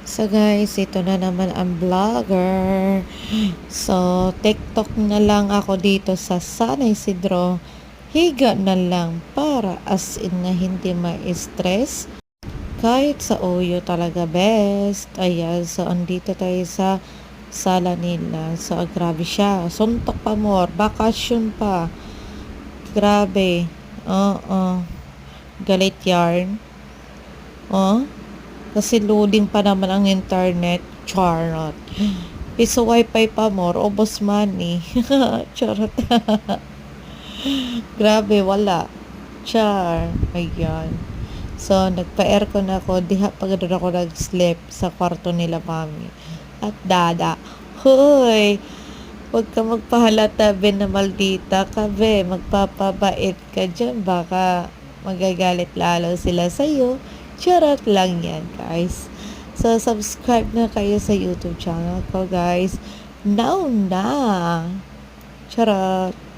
So guys, ito na naman ang vlogger. So, TikTok na lang ako dito sa San Isidro. Higa na lang para as in na hindi ma-stress. Kahit sa Oyo talaga best. Ayan, so andito tayo sa sala nila. So, grabe siya. Suntok pa more. Bakasyon pa. Grabe. Oo. Galit yarn. Oh. Kasi loading pa naman ang internet. Charot. Piso wifi pa more. Ubos money. Charot. Grabe, wala. Char. Ayan. So, nagpa-aircon ako. Diha pag doon ako nag-sleep sa kwarto nila mami. At dada. Hoy! Huwag ka magpahalata, be, na maldita ka, be. Magpapabait ka dyan. Baka magagalit lalo sila sa'yo. Charot lang yan, guys. So, subscribe na kayo sa YouTube channel ko, guys. Now na! Charot!